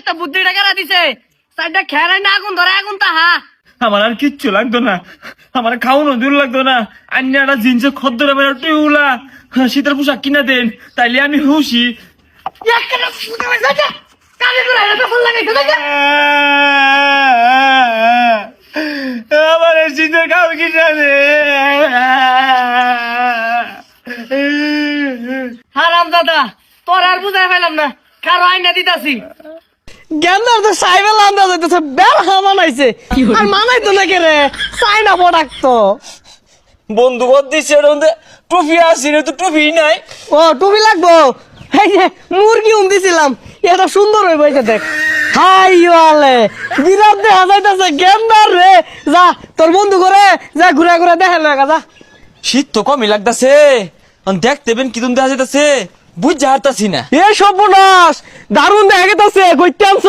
একটা বুদ্ধি টাকা দিছে সাইডটা খেয়ারাই না আগুন ধরে আগুন তাহা আমার আর কিচ্ছু লাগতো না, আমার খাওয়ানো দূর লাগতো না। আন্যাটা জিন্সের খদ্দর আমার টিউলা শীতের পোশাক কিনা দেন, তাইলে আমি খুশি। আমার শীতের খাও কিনা দে। হারাম দাদা তোর আর বুঝাই পাইলাম না, কারো আইনা দিতাছি। গেন্দার তো সাইবেল আন্দাজ হইতেছে বেল মানাইছে আর মানাইতো না কে রে চাইনা প্রোডাক্ট তো বন্ধু কর দিচ্ছে টুপি আসি তো টুপি নাই। ও টুপি লাগবো এই যে মুরগি দিছিলাম এটা সুন্দর হয়ে বইছে দেখ হাই ওয়ালে বিরাট দেখা যাইতেছে গেন্দার রে যা তোর বন্ধু করে যা ঘুরে ঘুরে দেখা লাগা যা শীত তো কমই লাগতাছে, দেখতে বেন কিরম দেখা যাইতাছে বুঝ হারতাছি না। এ সর্বনাশ দারুণ দেখা গেছে কইতে আনছ